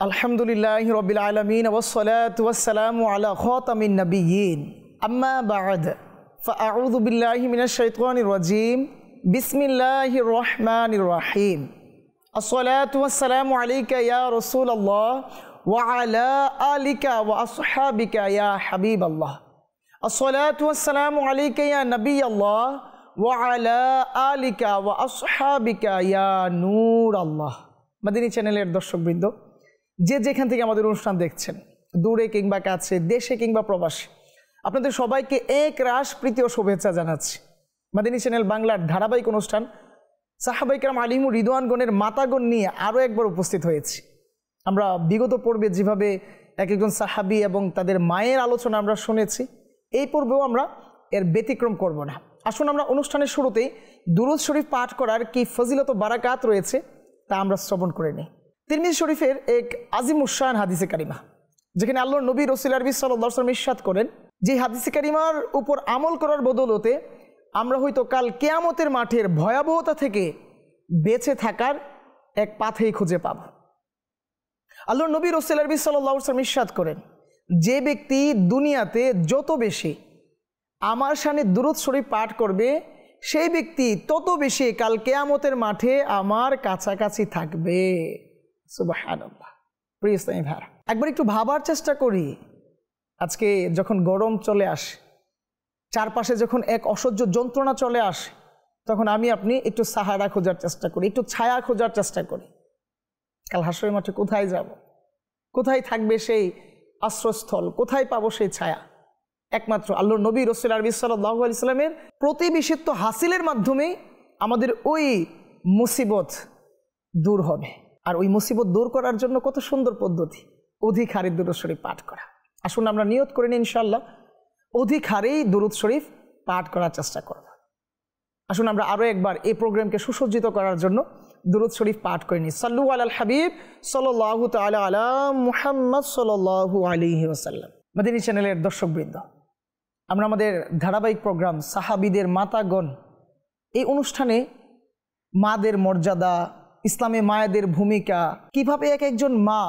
আলহামদুলিল্লাহি রাব্বিল আলামিন ওয়াসসালাতু ওয়াসসালামু আলা খাতামিন নাবিয়্যিন আম্মা বা'দ ফাআউযু বিল্লাহি মিনাশ শাইতানির রাজীম বিসমিল্লাহির রহমানির রহিম আসসালাতু ওয়াসসালামু আলাইকা ইয়া রাসূলুল্লাহ ওয়া আলা আলিকা ওয়া আসহাবিকা ইয়া হাবিবাল্লাহ আসসালাতু ওয়াসসালামু আলাইকা ইয়া নবিয়াল্লাহ ওয়া আলা আলিকা ওয়া আসহাবিকা ইয়া নূরাল্লাহ। মাদিনী চ্যানেলের দর্শকবৃন্দ, যে যেখান থেকে আমাদের অনুষ্ঠান দেখছেন, দূরে কিংবা কাছে, দেশে কিংবা প্রবাসে, আপনাদের সবাইকে এক রাশ প্রীতি ও শুভেচ্ছা জানাচ্ছি। মাদিনী চ্যানেল বাংলার ধারাবাহিক অনুষ্ঠান সাহাবায়ে কেরাম আলিমুর রিদওয়ানগণের মাতাগণ নিয়ে আরও একবার উপস্থিত হয়েছি। আমরা বিগত পর্বে যেভাবে এক একজন সাহাবী এবং তাদের মায়ের আলোচনা আমরা শুনেছি, এই পর্বেও আমরা এর ব্যতিক্রম করব না। আসুন আমরা অনুষ্ঠানের শুরুতেই দুরূদ শরীফ পাঠ করার কি ফজিলত ও বারাকাত রয়েছে তা আমরা শ্রবণ করে নিই। তিরমিজি শরীফের এক আজিমুশান হাদিসে কারিমা, যেখানে আল্লাহর নবী রাসূল আরবি সাল্লাল্লাহু আলাইহি ওয়াসাল্লাম ইরশাদ করেন যে হাদিসে কারিমার উপর আমল করার বদৌলতে আমরা হয়তো কাল কিয়ামতের মাঠের ভয়াবহতা থেকে বেঁচে থাকার এক পাথেই খুঁজে পাব। আল্লাহর নবী রাসূল আরবি সাল্লাল্লাহু আলাইহি ওয়াসাল্লাম ইরশাদ করেন, যে ব্যক্তি দুনিয়াতে যত বেশি আমার শানে দুরূদ শরীফ পাঠ করবে, সেই ব্যক্তি তত বেশি কাল কিয়ামতের মাঠে আমার কাছাকাছি থাকবে। সুবহানাল্লাহ। প্রিয় ইসলামী ভাইরা, একবার একটু ভাবার চেষ্টা করি, আজকে যখন গরম চলে আসে, চারপাশে যখন এক অসহ্য যন্ত্রণা চলে আসে, তখন আমি আপনি একটু সাহারা খোঁজার চেষ্টা করি, একটু ছায়া খোঁজার চেষ্টা করি। কাল হাসরের মাঠে কোথায় যাব? কোথায় থাকবে সেই আশ্রয়স্থল? কোথায় পাবো সেই ছায়া? একমাত্র আল্লাহর নবী রাসূল আরবি সাল্লাল্লাহু আলাইহি সাল্লামের প্রতিবেশিত্ব হাসিলের মাধ্যমে আমাদের ওই মুসিবত দূর হবে। আর ওই মুসিবত দূর করার জন্য কত সুন্দর পদ্ধতি, অধিক হারে দুরূদ শরীফ পাঠ করা। আসুন আমরা নিয়ত করে নিই, ইনশাআল্লাহ অধিক হারেই দুরূদ শরীফ পাঠ করার চেষ্টা করব। আসুন আমরা আরও একবার এই প্রোগ্রামকে সুসজ্জিত করার জন্য দুরূদ শরীফ পাঠ করে নিই। সাল্লু আলাল হাবিব সাল্লাল্লাহু তাআলা আলা মুহাম্মদ সাল্লাল্লাহু আলাইহি ওয়াসাল্লাম। মাদিনী চ্যানেলের দর্শকবৃন্দ, আমরা আমাদের ধারাবাহিক প্রোগ্রাম সাহাবীদের মাতাগণ, এই অনুষ্ঠানে মাদের মর্যাদা, ইসলামে মায়েদের ভূমিকা, কিভাবে এক একজন মা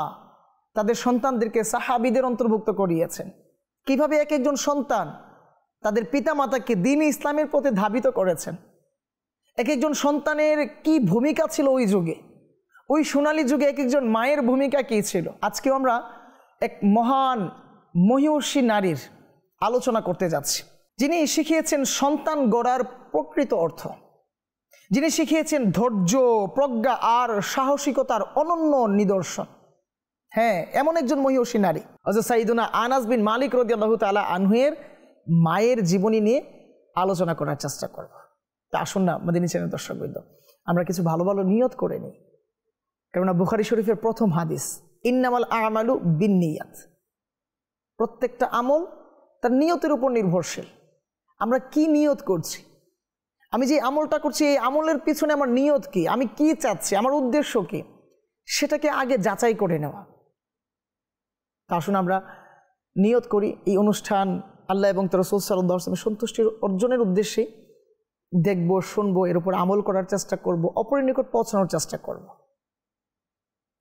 তাদের সন্তানদেরকে সাহাবীদের অন্তর্ভুক্ত করিয়েছেন, কিভাবে এক একজন সন্তান তাদের পিতামাতাকে দ্বীন-ই ইসলামের পথে ধাবিত করেছেন, এক একজন সন্তানের কি ভূমিকা ছিল ওই যুগে, ওই সোনালী যুগে এক একজন মায়ের ভূমিকা কী ছিল। আজকেও আমরা এক মহান মহিয়সী নারীর আলোচনা করতে যাচ্ছি, যিনি শিখিয়েছেন সন্তান গড়ার প্রকৃত অর্থ, যিনি শিখিয়েছেন ধৈর্য, প্রজ্ঞা আর সাহসিকতার অনন্য নিদর্শন। হ্যাঁ, এমন একজন মহিয়সী নারী হযরত সাইয়্যিদুনা আনাস বিন মালিক রাদিয়াল্লাহু তাআলা আনহুয়ের মায়ের জীবনী নিয়ে আলোচনা করার চেষ্টা করব। তা আসুন না মাদিনী চ্যানেল দর্শকবৃন্দ, আমরা কিছু ভালো ভালো নিয়ত করে নিই। কেননা বুখারী শরীফের প্রথম হাদিস, ইন্নামাল আমালু বিন্নিয়াত, প্রত্যেকটা আমল তার নিয়তের উপর নির্ভরশীল। আমরা কি নিয়ত করছি, আমি যে আমলটা করছি এই আমলের পিছনে আমার নিয়ত কি, আমি কি চাচ্ছি, আমার উদ্দেশ্য কি, সেটাকে আগে যাচাই করে নেওয়া। তা আসুন আমরা নিয়ত করি, এই অনুষ্ঠান আল্লাহ এবং তার রাসূল সাল্লাল্লাহু আলাইহি ওয়াসাল্লামের সন্তুষ্টির অর্জনের উদ্দেশ্যে দেখব, শুনবো, এর উপর আমল করার চেষ্টা করব, অপরের নিকট পৌঁছানোর চেষ্টা করব।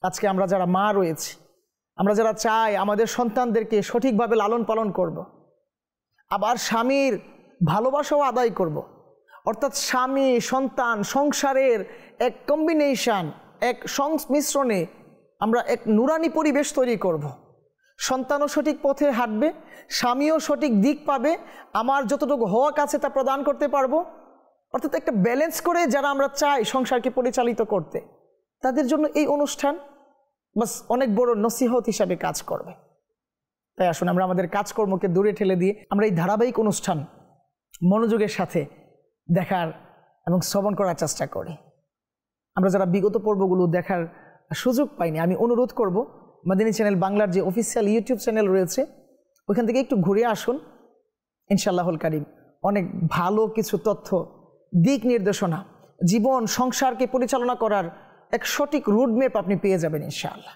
আজকে আমরা যারা মা রয়েছি, আমরা যারা চাই আমাদের সন্তানদেরকে সঠিকভাবে লালন পালন করব, আবার স্বামীর ভালোবাসাও আদায় করব, অর্থাৎ স্বামী সন্তান সংসারের এক কম্বিনেশন, এক সংমিশ্রণে আমরা এক নুরানি পরিবেশ তৈরি করব। সন্তানও সঠিক পথে হাঁটবে, স্বামীও সঠিক দিক পাবে, আমার যতটুকু হওয়া কাছে তা প্রদান করতে পারবো। অর্থাৎ একটা ব্যালেন্স করে যারা আমরা চাই সংসারকে পরিচালিত করতে, তাদের জন্য এই অনুষ্ঠান বাস অনেক বড় নসিহত হিসাবে কাজ করবে। তাই আসুন আমরা আমাদের কাজকর্মকে দূরে ঠেলে দিয়ে আমরা এই ধারাবাহিক অনুষ্ঠান মনোযোগের সাথে দেখার এবং শ্রবণ করার চেষ্টা করি। আমরা যারা বিগত পর্বগুলো দেখার সুযোগ পাইনি, আমি অনুরোধ করব মাদিনী চ্যানেল বাংলার যে অফিসিয়াল ইউটিউব চ্যানেল রয়েছে, ওইখান থেকে একটু ঘুরে আসুন। ইনশাআল্লাহুল কারীম অনেক ভালো কিছু তথ্য, দিক নির্দেশনা, জীবন সংসারকে পরিচালনা করার এক সঠিক রুটম্যাপ আপনি পেয়ে যাবেন ইনশাআল্লাহ।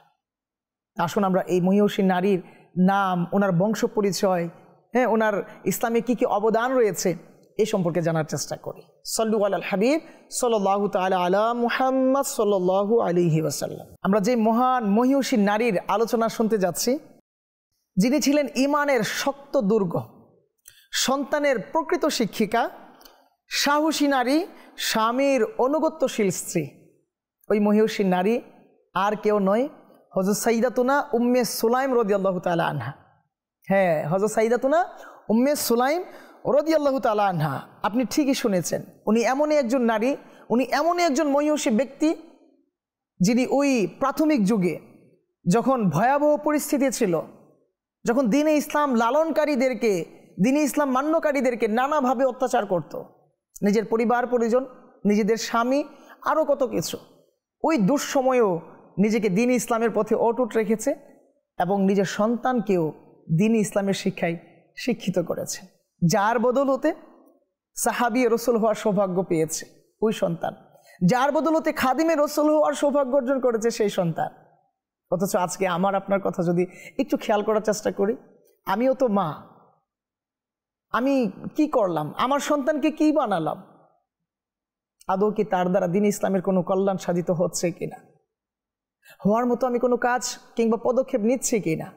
আসুন আমরা এই মহিয়সী নারীর নাম, ওনার বংশ পরিচয়, হ্যাঁ, ওনার ইসলামে কী কী অবদান রয়েছে, এই সম্পর্কে জানার চেষ্টা করি। সাল্লু আলাল হাবিব সাল্লাল্লাহু তাআলা আলা মুহাম্মদ সাল্লাল্লাহু আলাইহি ওয়াসাল্লাম। আমরা যে মহান মহিয়সী নারীর আলোচনা শুনতে যাচ্ছি, যিনি ছিলেন ঈমানের শক্ত দুর্গ, সন্তানের প্রকৃত শিক্ষিকা, সাহসী নারী, স্বামীর অনুগত্যশীল স্ত্রী, ওই মহিয়সী নারী আর কেউ নয়, হযরত সাইয়্যিদাতুনা উম্মে সুলাইম রাদিয়াল্লাহু তাআলা আনহা। হ্যাঁ, হযরত সাইয়্যিদাতুনা উম্মে সুলাইম রাদিয়াল্লাহু তাআলা আনহা, আপনি ঠিকই শুনেছেন। উনি এমনই একজন নারী, উনি এমনই একজন মহিয়সী ব্যক্তি, যিনি ওই প্রাথমিক যুগে যখন ভয়াবহ পরিস্থিতি ছিল, যখন দ্বীনে ইসলাম লালনকারীদেরকে, দ্বীনে ইসলাম মান্যকারীদেরকে নানাভাবে অত্যাচার করত, নিজের পরিবার পরিজন, নিজেদের স্বামী, আরও কত কিছু, ওই দুঃসময়েও নিজেকে দ্বীনে ইসলামের পথে অটুট রেখেছে এবং নিজের সন্তানকেও দ্বীনে ইসলামের শিক্ষায় শিক্ষিত করেছে, যার বদৌলতে সাহাবী রসুল হওয়ার সৌভাগ্য পেয়েছে ওই সন্তান, যার বদৌলতে খাদিমে রসুল হওয়ার সৌভাগ্য অর্জন করেছে সেই সন্তান। অথচ আজকে আমার আপনার কথা যদি একটু খেয়াল করার চেষ্টা করি, আমিও তো মা, আমি কি করলাম, আমার সন্তানকে কি বানালাম, আদৌ কি তার দ্বারা দ্বীনে ইসলামের কোনো কল্যাণ সাধিত হচ্ছে কিনা, হওয়ার মতো আমি কোনো কাজ কিংবা পদক্ষেপ নিচ্ছি কিনা,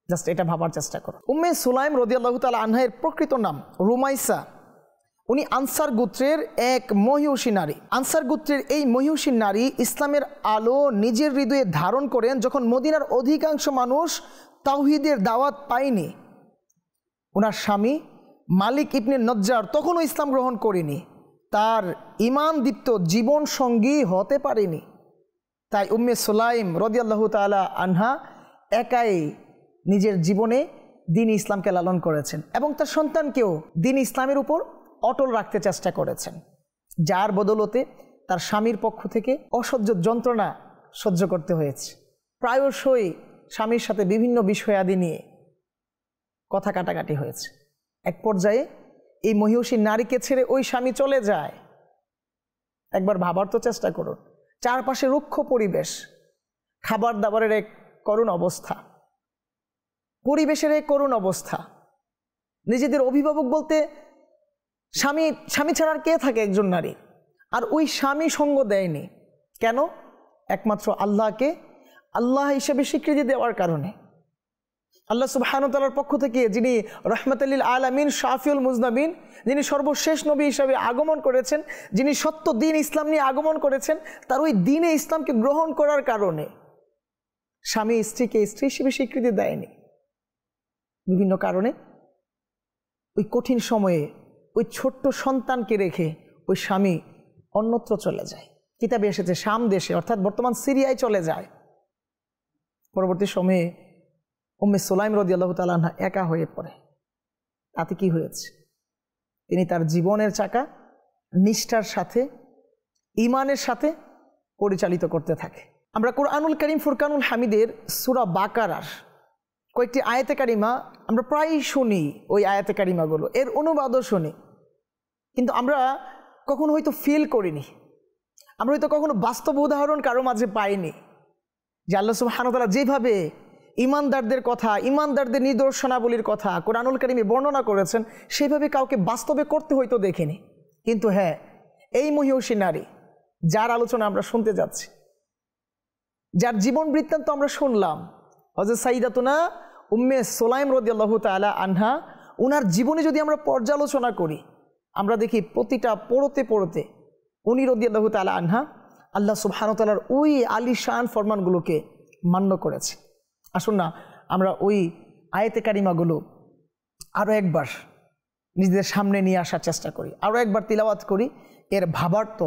জাস্ট এটা ভাবার চেষ্টা করো। উম্মে সুলাইম রাদিয়াল্লাহু তাআলা আনহার প্রকৃত নাম রুমাইসা। উনি আনসার গোত্রের এক মহিয়সী নারী। আনসার গোত্রের এই মহিয়সী নারী ইসলামের আলো নিজের হৃদয়ে ধারণ করেন যখন মদিনার অধিকাংশ মানুষ তাওহীদের দাওয়াত পায়নি। ওনার স্বামী মালিক ইবনে নজ্জার তখনও ইসলাম গ্রহণ করেনি, তার ঈমান দীপ্ত জীবন সঙ্গী হতে পারেনি। তাই উম্মে সুলাইম রাদিয়াল্লাহু তাআলা আনহা একাই নিজের জীবনে দ্বীন ইসলামকে লালন করেছেন এবং তার সন্তানকেও দ্বীন ইসলামের উপর অটল রাখতে চেষ্টা করেছেন, যার বদৌলতে তার স্বামীর পক্ষ থেকে অসহ্য যন্ত্রণা সহ্য করতে হয়েছে। প্রায়শই স্বামীর সাথে বিভিন্ন বিষয়াদি নিয়ে কথা কাটাকাটি হয়েছে। এক পর্যায়ে এই মহিয়সী নারীকে ছেড়ে ওই স্বামী চলে যায়। একবার ভাবার তো চেষ্টা করুন, চারপাশে রুক্ষ পরিবেশ, খাবার দাবারের এক করুণ অবস্থা, পরিবেশের এক করুণ অবস্থা, নিজেদের অভিভাবক বলতে স্বামী ছাড়া আর কে থাকে একজন নারী, আর ওই স্বামী সঙ্গ দেয়নি কেন? একমাত্র আল্লাহকে আল্লাহ হিসেবে স্বীকৃতি দেওয়ার কারণে। আল্লাহ সুবহানাহু ওয়া তাআলার পক্ষ থেকে যিনি রাহমাতুল লিল আলামিন, শাফিউল মুজনাবিন, যিনি সর্বশেষ নবী হিসাবে আগমন করেছেন, যিনি সত্য দ্বীন ইসলাম নিয়ে আগমন করেছেন, তার ওই দ্বীনে ইসলামকে গ্রহণ করার কারণে স্বামী স্ত্রীকে স্ত্রী হিসেবে স্বীকৃতি দেয়নি। বিভিন্ন কারণে ওই কঠিন সময়ে ওই ছোট্ট সন্তানকে রেখে ওই স্বামী অন্যত্র চলে যায়। কিতাবে এসেছে শাম দেশে, অর্থাৎ বর্তমান সিরিয়ায় চলে যায়। পরবর্তী সময়ে উম্মে সুলাইম রাদিয়াল্লাহু তাআলা আনহা একা হয়ে পড়ে। তাতে কি হয়েছে? তিনি তার জীবনের চাকা নিষ্ঠার সাথে, ঈমানের সাথে পরিচালিত করতে থাকে। আমরা কুরআনুল কারীম ফুরকানুল হামিদের সূরা বাকারার কয়েকটি আয়াতে কারিমা আমরা প্রায়ই শুনি, ওই আয়াতে কারিমাগুলো, এর অনুবাদও শুনি, কিন্তু আমরা কখনো হয়তো ফিল করিনি, আমরা হয়তো কখনো বাস্তব উদাহরণ কারো মাঝে পাইনি যে আল্লাহ সুবহানাহু ওয়া তাআলা যেভাবে ঈমানদারদের কথা, ঈমানদারদের নিদর্শনাবলীর কথা কুরআনুল কারীমে বর্ণনা করেছেন, সেইভাবে কাউকে বাস্তবে করতে হয়তো দেখিনি। কিন্তু হ্যাঁ, এই মহিয়সী নারী যার আলোচনা আমরা শুনতে যাচ্ছি, যার জীবন বৃত্তান্ত আমরা শুনলাম, হযরত সাইয়্যিদাতুনা উম্মে সুলাইম রাদিয়াল্লাহু তাআলা আনহা, ওনার জীবনে যদি আমরা পর্যালোচনা করি, আমরা দেখি প্রতিটা পড়তে উনি রাদিয়াল্লাহু তাআলা আনহা আল্লাহ সুবহানাহু ওয়া তাআলার ওই আলিশান ফরমানগুলোকে মান্য করেছে। আসুন না আমরা ওই আয়াতে কারিমাগুলো আরও একবার নিজেদের সামনে নিয়ে আসার চেষ্টা করি, আরও একবার তিলাওয়াত করি, এর ভাবার্থ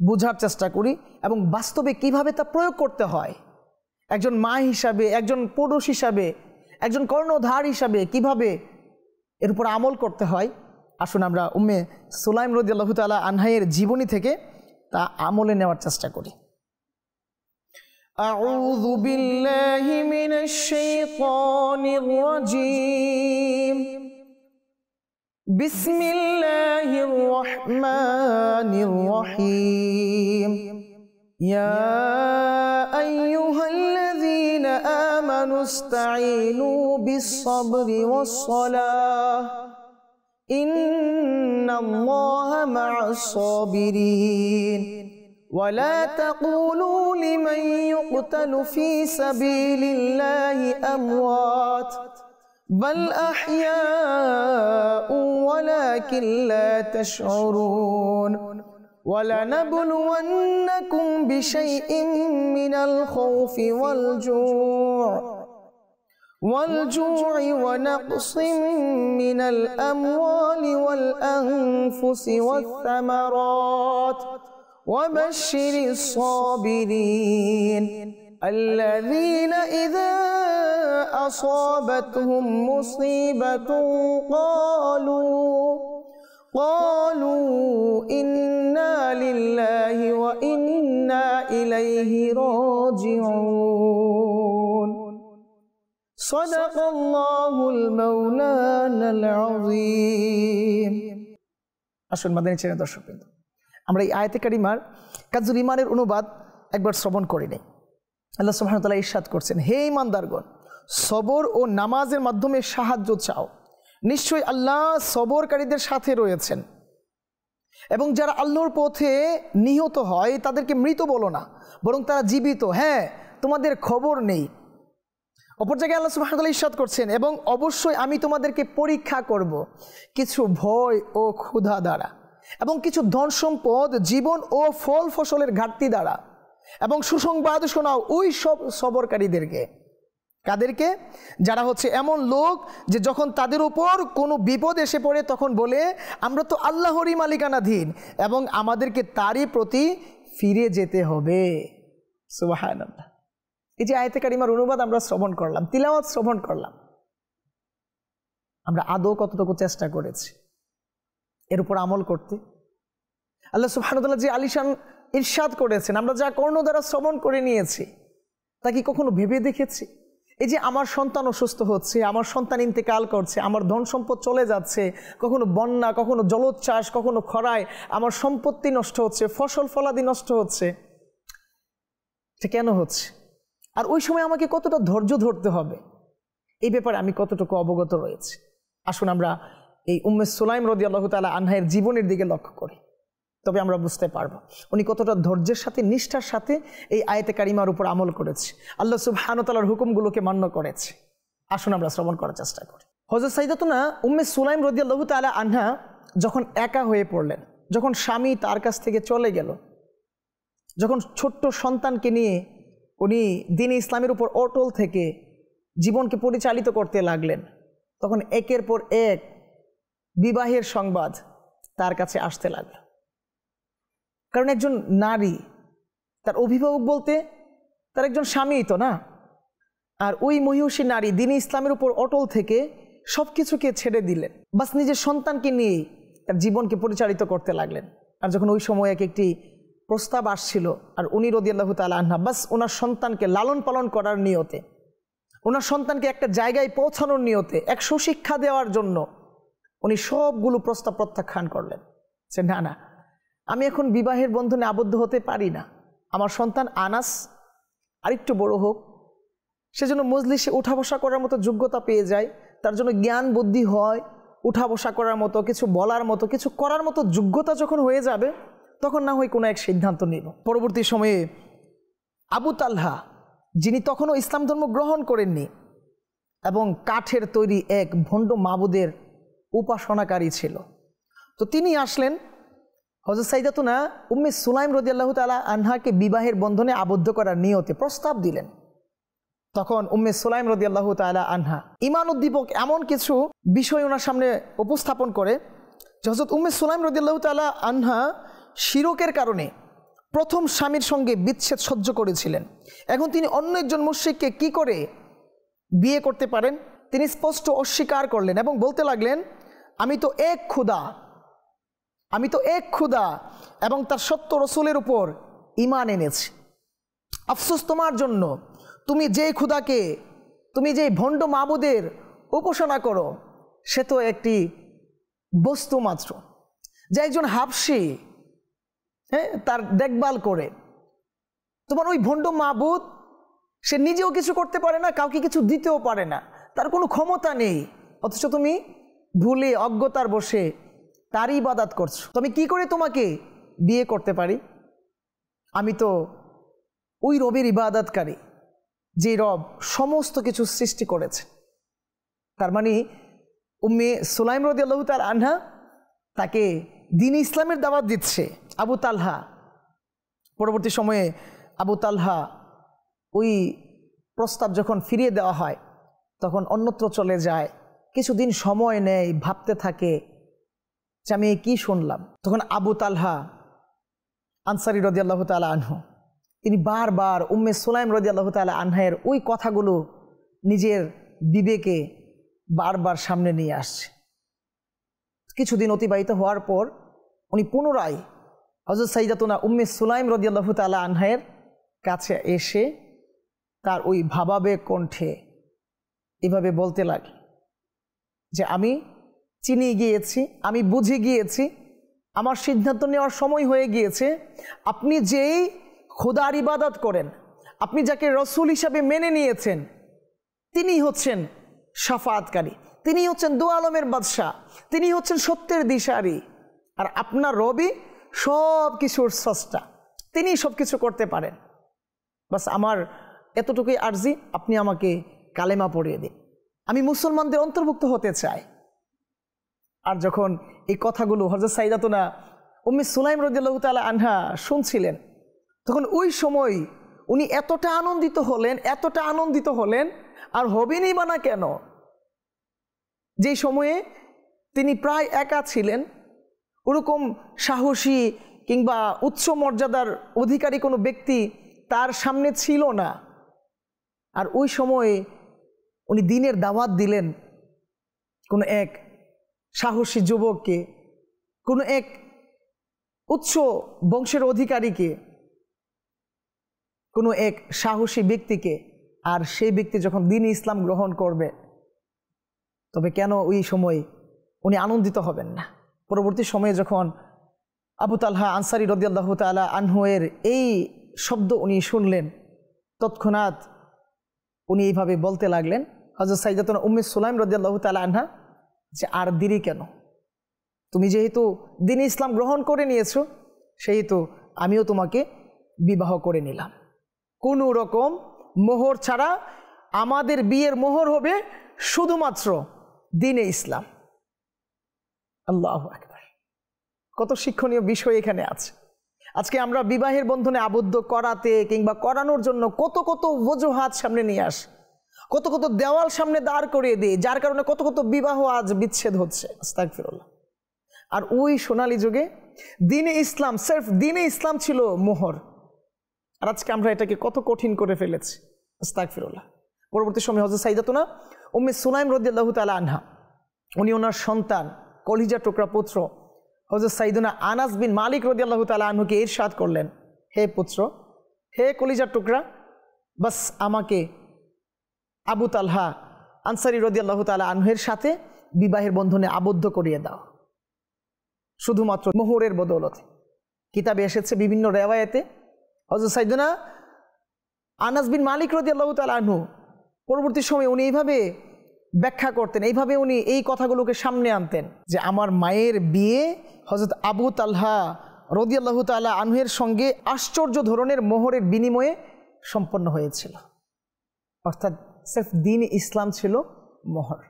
বোঝার চেষ্টা করি এবং বাস্তবে কিভাবে তা প্রয়োগ করতে হয়, একজন মা হিসাবে, একজন পুরুষ হিসাবে, একজন কর্ণধার হিসাবে কিভাবে এর উপর আমল করতে হয়। আসুন আমরা উম্মে সুলাইম রাদিয়াল্লাহু তাআলা আনহায়ের জীবনী থেকে তা আমলে নেওয়ার চেষ্টা করি। আউযু বিল্লাহি মিনাশ শাইতানির রাজীম। বিসমিল্লাহির রহমানির রহিম। ইয়া আইয়ুহাল্লাযীনা আমানু ইসতাঈনু বিস-সাবরি ওয়াস-সালাহ ইন্নাল্লাহা মা'আস সাবিরিন ওয়ালা তাকুলু লিমান ইউকতালু ফি সাবিলিল্লাহি আমওয়াত বাল আহইয়াউ ওয়ালাকিন লা তাশউরুন وَلَنَبْلُوَنَّكُمْ بِشَيْءٍ مِّنَ الْخَوْفِ وَالْجُوعِ وَنَقْصٍ مِّنَ الْأَمْوَالِ وَالْأَنفُسِ وَالثَّمَرَاتِ وَبَشِّرِ الصَّابِرِينَ الَّذِينَ إِذَا أَصَابَتْهُمْ مُصِيبَةٌ قالوا إنا لله وإنا إليه راجعون صدق الله المولانا العظيم আসুন মাদানী চ্যানেল দর্শকবৃন্দ, আমরা এই আয়াতে কারিমার কাজুল ইমানের অনুবাদ একবার শ্রবণ করে নেই। আল্লাহ সুবহানাহু ওয়া তাআলা ইরশাদ করছেন, হে ঈমানদারগণ, সবর ও নামাজের মাধ্যমে সাহায্য চাও, নিশ্চয়ই আল্লাহ সবরকারীদের সাথে রয়েছেন। এবং যারা আল্লাহর পথে নিহত হয় তাদেরকে মৃত বলো না, বরং তারা জীবিত, হ্যাঁ তোমাদের খবর নেই। অপর জায়গায় আল্লাহ সুবহানাহু ওয়া তাআলা ইরশাদ করছেন, এবং অবশ্যই আমি তোমাদেরকে পরীক্ষা করব কিছু ভয় ও ক্ষুধা দ্বারা, এবং কিছু ধন সম্পদ, জীবন ও ফল ফসলের ঘাটতি দ্বারা, এবং সুসংবাদ শোনাও ওই সব সবরকারীদেরকে। কাদেরকে? যারা হচ্ছে এমন লোক যে যখন তাদের উপর কোনো বিপদ এসে পড়ে তখন বলে আমরা তো আল্লাহরই মালিকানাধীন এবং আমাদেরকে তারই প্রতি ফিরে যেতে হবে। সুবহানাল্লাহ। এই যে আয়াতে কারিমার অনুবাদ আমরা শ্রবণ করলাম, তিলাওয়াত শ্রবণ করলাম, আমরা আদৌ কতটুকু চেষ্টা করেছি এর উপর আমল করতে? আল্লাহ সুবহানাহু ওয়া তাআলা যে আলিশান ইরশাদ করেছেন, আমরা যা কর্ণ দ্বারা শ্রবণ করে নিয়েছি তা কি কখনো ভেবে দেখেছি? এই যে আমার সন্তান অসুস্থ হচ্ছে, আমার সন্তান ইন্তেকাল করছে, আমার ধন সম্পদ চলে যাচ্ছে, কখনো বন্যা, কখনো জলোচ্ছ্বাস, কখনো খরায় আমার সম্পত্তি নষ্ট হচ্ছে, ফসল ফলাদি নষ্ট হচ্ছে, এটা কেন হচ্ছে? আর ওই সময় আমাকে কতটা ধৈর্য ধরতে হবে এই ব্যাপারে আমি কতটুকু অবগত রয়েছে? আসুন আমরা এই উম্মে সুলাইম রাদিয়াল্লাহু তাআলা আনহার জীবনের দিকে লক্ষ্য করি, তবে আমরা বুঝতে পারবো উনি কতটা ধৈর্যের সাথে, নিষ্ঠার সাথে এই আয়াতে কারিমার উপর আমল করেছে, আল্লাহ সুবহানাহু ওয়া তাআলার হুকুমগুলোকে মান্য করেছে। আসুন আমরা শ্রবণ করার চেষ্টা করি। হযরত সাইয়্যিদাতুনা উম্মে সুলাইম রাদিয়াল্লাহু তাআলা আনহা যখন একা হয়ে পড়লেন, যখন স্বামী তার কাছ থেকে চলে গেল, যখন ছোট্ট সন্তানকে নিয়ে উনি দ্বীন ইসলামের উপর অটল থেকে জীবনকে পরিচালিত করতে লাগলেন, তখন একের পর এক বিবাহের সংবাদ তার কাছে আসতে লাগলো। কারণ একজন নারী, তার অভিভাবক বলতে তার একজন স্বামীই তো না। আর ওই মহিষী নারী দ্বীন ইসলামের উপর অটল থেকে সব কিছুকে ছেড়ে দিলেন, বাস নিজের সন্তানকে নিয়েই তার জীবনকে পরিচালিত করতে লাগলেন। আর যখন ওই সময় একটি প্রস্তাব আসছিল, আর উনি রাদিয়াল্লাহু তাআলা আনহা বাস ওনার সন্তানকে লালন পালন করার নিয়তে, ওনার সন্তানকে একটা জায়গায় পৌঁছানোর নিয়তে, এক সুশিক্ষা দেওয়ার জন্য উনি সবগুলো প্রস্তাব প্রত্যাখ্যান করলেন। সে না না, আমি এখন বিবাহের বন্ধনে আবদ্ধ হতে পারি না, আমার সন্তান আনাস আরেকটু বড় হোক, সেজন্য মজলিসে উঠা বসা করার মতো যোগ্যতা পেয়ে যায়, তার জন্য জ্ঞান বুদ্ধি হয়, উঠা বসা করার মতো, কিছু বলার মতো, কিছু করার মতো যোগ্যতা যখন হয়ে যাবে তখন না হয় কোনো এক সিদ্ধান্ত নেব। পরবর্তী সময়ে আবু তালহা, যিনি তখনও ইসলাম ধর্ম গ্রহণ করেননি এবং কাঠের তৈরি এক ভণ্ড মাবুদের উপাসনাকারী ছিল, তো তিনি আসলেন হযরত সাইয়্যিদাতুনা উম্মে সুলাইম রাদিয়াল্লাহু তাআলা আনহাকে বিবাহের বন্ধনে আবদ্ধ করার নিয়তে প্রস্তাব দিলেন। তখন উম্মে সুলাইম রাদিয়াল্লাহু তাআলা আনহা ঈমান উদ্দীপক এমন কিছু বিষয় ওনার সামনে উপস্থাপন করে যে হযরত উম্মে সুলাইম রাদিয়াল্লাহু তাআলা আনহা শিরকের কারণে প্রথম স্বামীর সঙ্গে বিচ্ছেদ সহ্য করেছিলেন। এখন তিনি অন্য একজন মুশরিককে কি করে বিয়ে করতে পারেন? তিনি স্পষ্ট অস্বীকার করলেন এবং বলতে লাগলেন, আমি তো এক খোদা এবং তার সত্য রসুলের উপর ঈমান এনেছি। আফসোস তোমার জন্য, তুমি যে খোদাকে, তুমি যে ভণ্ড মাবুদের উপাসনা করো সে তো একটি বস্তু মাত্র, যে একজন হাবশী তার দেখভাল করে। তোমার ওই ভণ্ড মাবুদ সে নিজেও কিছু করতে পারে না, কাউকে কিছু দিতেও পারে না, তার কোনো ক্ষমতা নেই, অথচ তুমি ভুলে অজ্ঞতার বসে তারই ইবাদত করছো। তো আমি কি করে তোমাকে বিয়ে করতে পারি? আমি তো ওই রবের ইবাদতকারী যে রব সমস্ত কিছু সৃষ্টি করেছে। তার মানে উম্মে সুলাইম রাদিয়াল্লাহু তাআলা আনহা তাকে দ্বীন ইসলামের দাওয়াত দিচ্ছে। আবু তালহা, পরবর্তী সময়ে আবু তালহা ওই প্রস্তাব যখন ফিরিয়ে দেওয়া হয় তখন অন্যত্র চলে যায়, কিছুদিন সময় নেয়, ভাবতে থাকে যে আমি কি শুনলাম। তখন আবু তালহা আনসারী রাদিয়াল্লাহু তাআলা আনহু তিনি বারবার উম্মে সুলাইম রাদিয়াল্লাহু তাআলা আনহার ওই কথাগুলো নিজের বিবেকে বারবার সামনে নিয়ে আসছে। কিছুদিন অতিবাহিত হওয়ার পর উনি পুনরায় হযরত সাইয়্যিদাতুনা উম্মে সুলাইম রাদিয়াল্লাহু তাআলা আনহার কাছে এসে তার ওই ভাবাবেগ কণ্ঠে এভাবে বলতে লাগে যে আমি চিনে গিয়েছি, আমি বুঝে গিয়েছি, আমার সিদ্ধান্ত নেওয়ার সময় হয়ে গিয়েছে। আপনি যেই খোদার ইবাদত করেন, আপনি যাকে রসুল হিসাবে মেনে নিয়েছেন, তিনি হচ্ছেন শাফাআতকারী, তিনি হচ্ছেন দু আলমের বাদশাহ, তিনি হচ্ছেন সত্যের দিশারি। আর আপনার রবি সব কিছুর স্রষ্টা, তিনি সব কিছু করতে পারেন। বাস আমার এতটুকুই আরজি, আপনি আমাকে কালেমা পড়িয়ে দিন, আমি মুসলমানদের অন্তর্ভুক্ত হতে চাই। আর যখন এই কথাগুলো হযরত সাইয়্যিদাতুনা উম্মে সুলাইম রাদিয়াল্লাহু তাআলা আনহা শুনছিলেন, তখন ওই সময় উনি এতটা আনন্দিত হলেন, আর হবেনই বা না কেন, যেই সময়ে তিনি প্রায় একা ছিলেন, ওরকম সাহসী কিংবা উচ্চ মর্যাদার অধিকারী কোনো ব্যক্তি তার সামনে ছিল না। আর ওই সময়ে উনি দ্বীনের দাওয়াত দিলেন কোনো এক সাহসী যুবককে, কোনো এক উচ্চ বংশের অধিকারীকে, কোনো এক সাহসী ব্যক্তিকে। আর সেই ব্যক্তি যখন দ্বীন ইসলাম গ্রহণ করবে, তবে কেন ওই সময় উনি আনন্দিত হবেন না? পরবর্তী সময়ে যখন আবু তালহা আনসারী রাদিয়াল্লাহু তাআলা আনহু এর এই শব্দ উনি শুনলেন, তৎক্ষণাৎ উনি এইভাবে বলতে লাগলেন হযরত সাইয়্যিদাতুনা উম্মে সুলাইম রাদিয়াল্লাহু তাআলা আনহা যে আর দেরি কেন, তুমি যেহেতু দ্বীন ইসলাম গ্রহণ করে নিয়েছো, সেহেতু আমিও তোমাকে বিবাহ করে নিলাম। কোনো রকম মোহর ছাড়া আমাদের বিয়ের মোহর হবে শুধুমাত্র দ্বীনে ইসলাম। আল্লাহু আকবার! কত শিক্ষণীয় বিষয় এখানে আছে। আজকে আমরা বিবাহের বন্ধনে আবদ্ধ করাতে কিংবা করানোর জন্য কত কত ওজুহাত সামনে নিয়ে আসি, কত কত দেওয়াল সামনে দাঁড় করিয়ে দিই, যার কারণে কত কত বিবাহ আজ বিচ্ছেদ হচ্ছে। আস্তাগফিরুল্লাহ। আর ওই সোনালী যুগে দ্বীনে ইসলাম, সির্ফ দ্বীনে ইসলাম ছিল মোহর, আর আজকে আমরা এটাকে কত কঠিন করে ফেলেছি। আস্তাগফিরুল্লাহ। পরবর্তী সময়ে হযরত সাইয়্যিদাতুনা উম্মে সুলাইম রাদিয়াল্লাহু তাআলা আনহা উনি ওনার সন্তান, কলিজা টুকরা পুত্র হযরত সাইয়্যিদুনা আনাস বিন মালিক রাদিয়াল্লাহু তাআলা আনহুকে ইরশাদ করলেন, হে পুত্র, হে কলিজার টুকরা, বাস আমাকে আবু তালহা আনসারী রাদিয়াল্লাহু তাআলা আনহুর সাথে বিবাহের বন্ধনে আবদ্ধ করিয়ে দাও, শুধুমাত্র মোহরের বদৌলতে। কিতাবে এসেছে বিভিন্ন রিওয়ায়াতে হযরত সাইয়্যিদুনা আনাস বিন মালিক রাদিয়াল্লাহু তাআলা আনহু পরবর্তী সময়ে উনি এইভাবে ব্যাখ্যা করতেন, এইভাবে উনি এই কথাগুলোকে সামনে আনতেন যে আমার মায়ের বিয়ে হযরত আবু তালহা রাদিয়াল্লাহু তাআলা আনহুর সঙ্গে আশ্চর্য ধরনের মোহরের বিনিময়ে সম্পন্ন হয়েছিল। অর্থাৎ সির্ফ দ্বীন ইসলাম ছিল মোহর।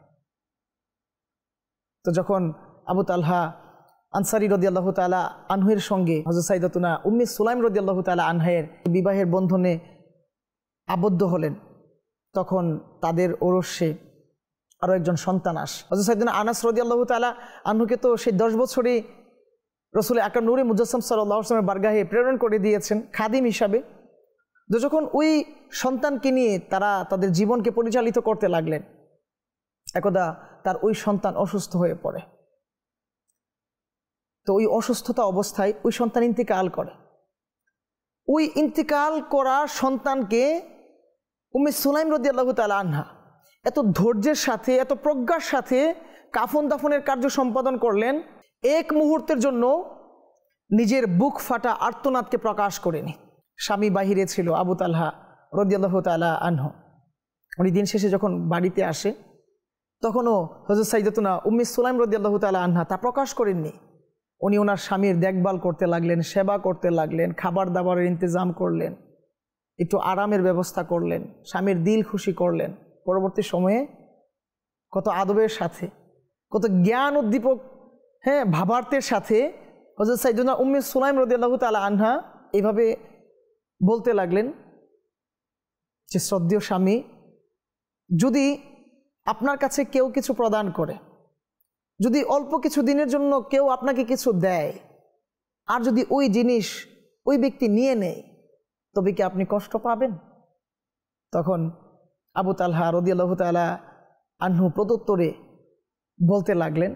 তো যখন আবু তালহা আনসারী রাদিয়াল্লাহু তাআলা আনহুর সঙ্গে হযরত সাইয়্যিদাতুনা উম্মে সুলাইম রাদিয়াল্লাহু তাআলা আনহার বিবাহের বন্ধনে আবদ্ধ হলেন, তখন তাদের ঔরসে আরও একজন সন্তান আসে। হযরত সাইয়্যিদুনা আনাস রাদিয়াল্লাহু তাআলা আনহুকে তো সেই 10 বছরই রাসূল আকরাম নূরে মুজাসসাম সাল্লাল্লাহু আলাইহি ওয়াসাল্লামের বারগাহে প্রেরণ করে দিয়েছেন খাদিম হিসাবে। তো যখন ওই সন্তানকে নিয়ে তারা তাদের জীবনকে পরিচালিত করতে লাগলেন, একদা তার ওই সন্তান অসুস্থ হয়ে পড়ে। তো ওই অসুস্থতা অবস্থায় ওই সন্তান ইন্তিকাল করে। ওই ইন্তিকাল করা সন্তানকে উম্মে সুলাইম রাদিয়াল্লাহু তাআলা আনহা এত ধৈর্যের সাথে, এত প্রজ্ঞার সাথে কাফন দাফনের কার্য সম্পাদন করলেন, এক মুহূর্তের জন্য নিজের বুক ফাটা আর্তনাদকে প্রকাশ করেনি। স্বামী বাহিরে ছিল আবু তালহা রাদিয়াল্লাহু তাআলা আনহু। উনি দিন শেষে যখন বাড়িতে আসে, তখনও হযরত সাইয়্যিদাতুনা উম্মে সুলাইম রাদিয়াল্লাহু তাআলা আনহা তা প্রকাশ করেননি। উনি ওনার স্বামীর দেখভাল করতে লাগলেন, সেবা করতে লাগলেন, খাবার দাবারের ইন্তজাম করলেন, একটু আরামের ব্যবস্থা করলেন, স্বামীর দিল খুশি করলেন। পরবর্তী সময়ে কত আদবের সাথে, কত জ্ঞান উদ্দীপক ভাবার্থের সাথে হযরত সাইয়্যিদাতুনা উম্মে সুলাইম রাদিয়াল্লাহু তাআলা আনহা এইভাবে বলতে লাগলেন যে, শ্রদ্ধেয় স্বামী, যদি আপনার কাছে কেউ কিছু প্রদান করে, যদি অল্প কিছু দিনের জন্য কেউ আপনাকে কিছু দেয়, আর যদি ওই জিনিস ওই ব্যক্তি নিয়ে নেয়, তবে কি আপনি কষ্ট পাবেন? তখন আবু তালহা রাদিয়াল্লাহু তাআলা আনহু প্রত্যুত্তরে বলতে লাগলেন,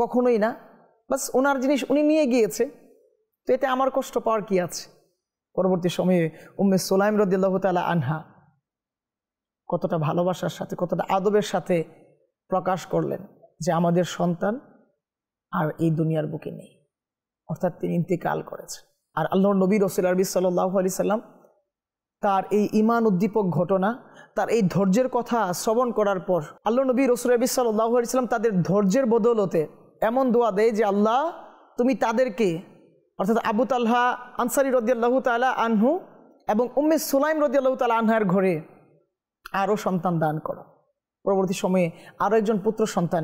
কখনোই না, বাস ওনার জিনিস উনি নিয়ে গিয়েছে, তো এতে আমার কষ্ট পাওয়ার কি আছে। পরবর্তী সময়ে উম্মে সুলাইম রাদিয়াল্লাহু তাআলা আনহা কতটা ভালোবাসার সাথে, কতটা আদবের সাথে প্রকাশ করলেন যে আমাদের সন্তান আর এই দুনিয়ার বুকে নেই, অর্থাৎ তিনি ইন্তেকাল করেছেন। আর আল্লাহর নবী রাসূল আরবি সাল্লাল্লাহু আলাইহি সাল্লাম তার এই ঈমান উদ্দীপক ঘটনা, তার এই ধৈর্যের কথা শ্রবণ করার পর আল্লাহর নবী রাসূল আরবি সাল্লাল্লাহু আলাইহি সাল্লাম তাদের ধৈর্যের বদৌলতে এমন দোয়া দেয় যে, আল্লাহ তুমি তাদেরকে, অর্থাৎ আবু তালহা আনসারী রাদিয়াল্লাহু তাআলা আনহু এবং উম্মে সুলাইম রাদিয়াল্লাহু তাআলা আনহার ঘরে আরও সন্তান দান করো। পরবর্তী সময়ে আরও একজন পুত্র সন্তান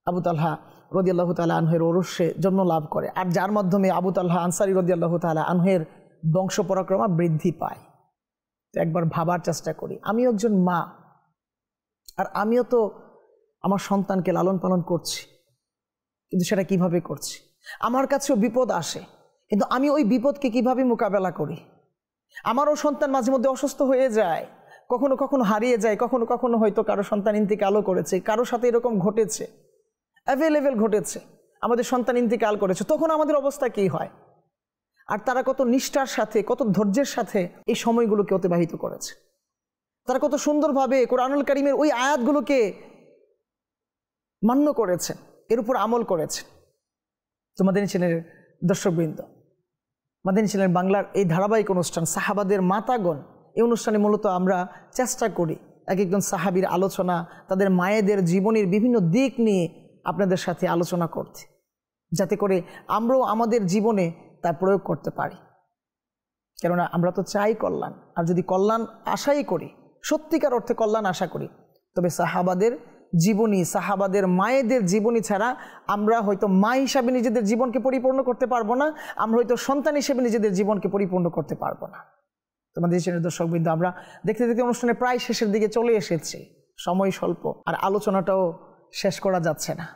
আবু তালহা রাদিয়াল্লাহু তাআলা আনহুর ঔরসে জন্ম লাভ করে, আর যার মাধ্যমে আবু তালহা আনসারী রাদিয়াল্লাহু তাআলা আনহুর বংশ পরাক্রমা বৃদ্ধি পায়। তো একবার ভাবার চেষ্টা করি, আমিও একজন মা, আর আমিও তো আমার সন্তানকে লালন পালন করছি, কিন্তু সেটা কিভাবে করছি? আমার কাছেও বিপদ আসে, কিন্তু আমি ওই বিপদকে কিভাবে মোকাবেলা করি? আমারও সন্তান মাঝে মধ্যে অসুস্থ হয়ে যায়, কখনো কখনো হারিয়ে যায়, কখনো কখনো হয়তো কারো সন্তান ইন্তেকালও করেছে, কারো সাথে এরকম ঘটেছে, অ্যাভেলেবেল ঘটেছে, আমাদের সন্তান ইন্তেকাল করেছে, তখন আমাদের অবস্থা কী হয়? আর তারা কত নিষ্ঠার সাথে, কত ধৈর্যের সাথে এই সময়গুলোকে অতিবাহিত করেছে, তারা কত সুন্দরভাবে কোরআনুল কারীমের ওই আয়াতগুলোকে মান্য করেছে, এর উপর আমল করেছে। তো মাদানী চ্যানেলের দর্শকবৃন্দ, মাদানী চ্যানেল বাংলার এই ধারাবাহিক অনুষ্ঠান সাহাবাদের মাতাগণ, এই অনুষ্ঠানে মূলত আমরা চেষ্টা করি এক একজন সাহাবীর আলোচনা, তাদের মায়েদের জীবনের বিভিন্ন দিক নিয়ে আপনাদের সাথে আলোচনা করতে, যাতে করে আমরাও আমাদের জীবনে তা প্রয়োগ করতে পারি। কেননা আমরা তো চাই কল্যাণ, আর যদি কল্যাণ আশাই করি, সত্যিকার অর্থে কল্যাণ আশা করি, তবে সাহাবাদের জীবনী, সাহাবাদের মায়েদের জীবনী ছাড়া আমরা হয়তো মা হিসাবে নিজেদের জীবনকে পরিপূর্ণ করতে পারবো না, আমরা হয়তো সন্তান হিসেবে নিজেদের জীবনকে পরিপূর্ণ করতে পারবো না। তোমাদের চ্যানেলের দর্শকবৃন্দ, আমরা দেখতে দেখতে অনুষ্ঠানে প্রায় শেষের দিকে চলে এসেছি, সময় স্বল্প, আর আলোচনাটাও শেষ করা যাচ্ছে না।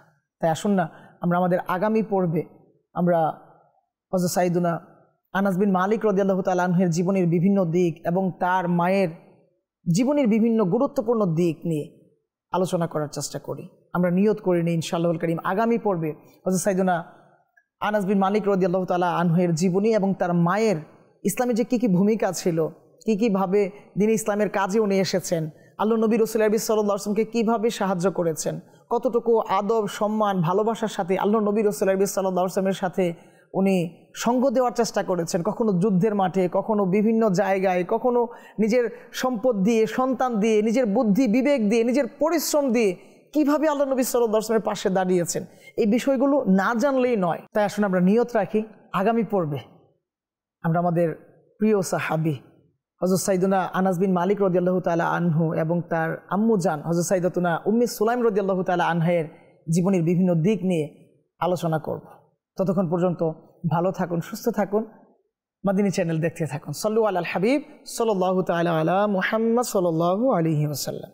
তাই আসুন না, আমরা আমাদের আগামী পর্বে আমরা হযরত সাইয়্যিদুনা আনাস বিন মালিক রাদিয়াল্লাহু তাআলা আনহুর জীবনের বিভিন্ন দিক এবং তার মায়ের জীবনের বিভিন্ন গুরুত্বপূর্ণ দিক নিয়ে আলোচনা করার চেষ্টা করি। আমরা নিয়ত করে নিই ইনশাআল্লাহুল কারীম আগামী পর্বে হযরত সাইয়্যিদুনা আনাস বিন মালিক রাদিয়াল্লাহু তাআলা আনহুর জীবনী এবং তার মায়ের ইসলামে যে কী কী ভূমিকা ছিল, কীভাবে দিনে ইসলামের কাজে উনি এসেছেন, আল্লাহ নবী রাসূল সাল্লাল্লাহু আলাইহি ওয়াসাল্লামকে কীভাবে সাহায্য করেছেন, কতটুকু আদব, সম্মান, ভালোবাসার সাথে আল্লাহ নবী রাসূল সাল্লাল্লাহু আলাইহি ওয়াসাল্লামের সাথে উনি সঙ্গ দেওয়ার চেষ্টা করেছেন, কখনো যুদ্ধের মাঠে, কখনো বিভিন্ন জায়গায়, কখনো নিজের সম্পদ দিয়ে, সন্তান দিয়ে, নিজের বুদ্ধি বিবেক দিয়ে, নিজের পরিশ্রম দিয়ে কিভাবে আল্লাহ নবী সাল্লাল্লাহু আলাইহি ওয়াসাল্লামের পাশে দাঁড়িয়েছেন, এই বিষয়গুলো না জানলেই নয়। তাই আসুন আমরা নিয়ত রাখি, আগামী পর্বে আমরা আমাদের প্রিয় সাহাবী হযরত সাইয়্যিদুনা আনাস বিন মালিক রাদিয়াল্লাহু তাআলা আনহু এবং তার আম্মু জান হযরত সাইয়্যিদাতুনা উম্মে সুলাইম রাদিয়াল্লাহু তাআলা আনহার জীবনের বিভিন্ন দিক নিয়ে আলোচনা করব। ততক্ষণ পর্যন্ত ভালো থাকুন, সুস্থ থাকুন, মাদানী চ্যানেল দেখতে থাকুন। সাল্লু আলাল হাবিব সাল্লাল্লাহু তাআলা আলা মুহাম্মদ সাল্লাল্লাহু আলাইহি ওয়াসাল্লাম।